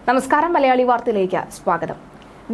നമസ്കാരം. മലയാളി വാർത്തയിലേക്ക് സ്വാഗതം.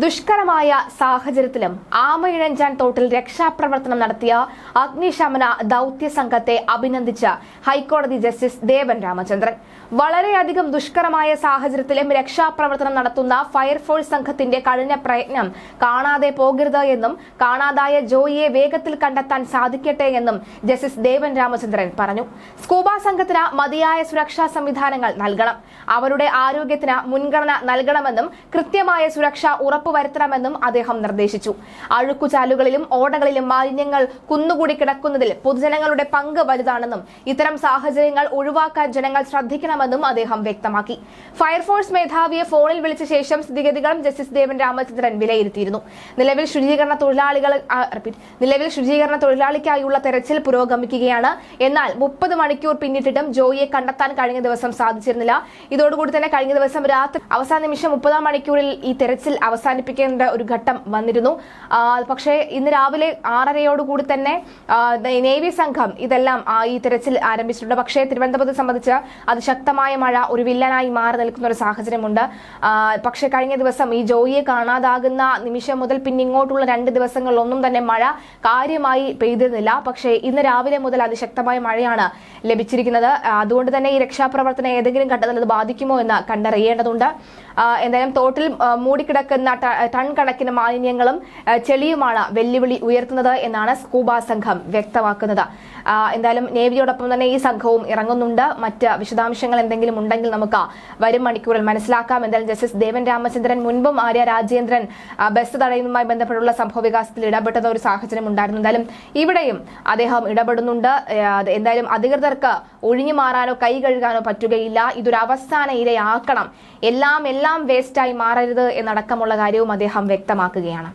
ദുഷ്കരമായ സാഹചര്യത്തിലും ആമയിഴഞ്ചാൻ തോട്ടിൽ രക്ഷാപ്രവർത്തനം നടത്തിയ അഗ്നിശമന ദൌത്യ സംഘത്തെ അഭിനന്ദിച്ച് ഹൈക്കോടതി ജസ്റ്റിസ് ദേവൻ രാമചന്ദ്രൻ. വളരെയധികം ദുഷ്കരമായ സാഹചര്യത്തിലും രക്ഷാപ്രവർത്തനം നടത്തുന്ന ഫയർഫോഴ്സ് സംഘത്തിന്റെ കഠിന പ്രയത്നം കാണാതെ പോകരുത് എന്നും കാണാതായ ജോയിയെ വേഗത്തിൽ കണ്ടെത്താൻ സാധിക്കട്ടെ എന്നും ജസ്റ്റിസ് ദേവൻ രാമചന്ദ്രൻ പറഞ്ഞു. സ്കൂബ സംഘത്തിന് മതിയായ സുരക്ഷാ സംവിധാനങ്ങൾ നൽകണം, അവരുടെ ആരോഗ്യത്തിന് മുൻഗണന നൽകണമെന്നും കൃത്യമായ സുരക്ഷ ഉറപ്പുവരുത്തണമെന്നും അദ്ദേഹം നിർദ്ദേശിച്ചു. അഴുക്കുചാലുകളിലും ഓടകളിലും മാലിന്യങ്ങൾ കുന്നുകൂടി കിടക്കുന്നതിൽ പൊതുജനങ്ങളുടെ പങ്ക് വലുതാണെന്നും ഇത്തരം സാഹചര്യങ്ങൾ ഒഴിവാക്കാൻ ജനങ്ങൾ ശ്രദ്ധിക്കണമെന്നും അദ്ദേഹം വ്യക്തമാക്കി. ഫയർഫോഴ്സ് മേധാവിയെ ഫോണിൽ വിളിച്ച ശേഷം സ്ഥിതിഗതികളും ജസ്റ്റിസ് ദേവൻ രാമചന്ദ്രൻ വിലയിരുത്തിയിരുന്നു. നിലവിൽ ശുചീകരണ തൊഴിലാളിക്കായുള്ള തെരച്ചിൽ പുരോഗമിക്കുകയാണ്. എന്നാൽ 30 മണിക്കൂർ പിന്നിട്ടിട്ടും ജോയിയെ കണ്ടെത്താൻ കഴിഞ്ഞ ദിവസം സാധിച്ചിരുന്നില്ല. ഇതോടുകൂടി തന്നെ കഴിഞ്ഞ ദിവസം രാത്രി അവസാന നിമിഷം 30 മണിക്കൂറിൽ ഈ തെരച്ചിൽ അവസാനിപ്പിക്കേണ്ട ഒരു ഘട്ടം വന്നിരുന്നു. പക്ഷേ ഇന്ന് രാവിലെ 6:30 തന്നെ നേവി സംഘം ഇതെല്ലാം ഈ തെരച്ചിൽ ആരംഭിച്ചിട്ടുണ്ട്. പക്ഷേ തിരുവനന്തപുരത്തെ സംബന്ധിച്ച് അതിശക്തമായ മഴ ഒരു വില്ലനായി മാറി നിൽക്കുന്ന ഒരു സാഹചര്യമുണ്ട്. പക്ഷേ കഴിഞ്ഞ ദിവസം ഈ ജോയിയെ കാണാതാകുന്ന നിമിഷം മുതൽ പിന്നിങ്ങോട്ടുള്ള 2 ദിവസങ്ങളിലൊന്നും തന്നെ മഴ കാര്യമായി പെയ്തിരുന്നില്ല. പക്ഷേ ഇന്ന് രാവിലെ മുതൽ അതിശക്തമായ മഴയാണ് ലഭിച്ചിരിക്കുന്നത്. അതുകൊണ്ട് തന്നെ ഈ രക്ഷാപ്രവർത്തനം ഏതെങ്കിലും ഘട്ടത്തിൽ അത് ബാധിക്കുമോ എന്ന് കണ്ടറിയേണ്ടതുണ്ട്. എന്തായാലും തോട്ടിൽ മൂടിക്കിടക്കുന്ന ടൺ കണക്കിന് മാലിന്യങ്ങളും ചെളിയുമാണ് വെല്ലുവിളി ഉയർത്തുന്നത് എന്നാണ് സ്കൂബ സംഘം വ്യക്തമാക്കുന്നത്. എന്തായാലും നേവിയോടൊപ്പം തന്നെ ഈ സംഘവും ഇറങ്ങുന്നുണ്ട്. മറ്റ് വിശദാംശങ്ങൾ എന്തെങ്കിലും ഉണ്ടെങ്കിൽ നമുക്ക് വരും മണിക്കൂറിൽ മനസ്സിലാക്കാം. എന്തായാലും ജസ്റ്റിസ് ദേവൻ രാമചന്ദ്രൻ മുൻപും ആര്യ രാജേന്ദ്രൻ ബസ് തടയുന്നതുമായി ബന്ധപ്പെട്ടുള്ള സംഭവ വികാസത്തിൽ ഇടപെട്ട ഒരു സാഹചര്യം ഉണ്ടായിരുന്നു. എന്തായാലും ഇവിടെയും അദ്ദേഹം ഇടപെടുന്നുണ്ട്. എന്തായാലും അധികൃതർക്ക് ഒഴിഞ്ഞു മാറാനോ കൈ കഴുകാനോ പറ്റുകയില്ല. ഇതൊരു അവസാന ഇരയാക്കണം, എല്ലാം വേസ്റ്റായി മാറരുത് എന്നടക്കമുള്ള കാര്യവും അദ്ദേഹം വ്യക്തമാക്കുകയാണ്.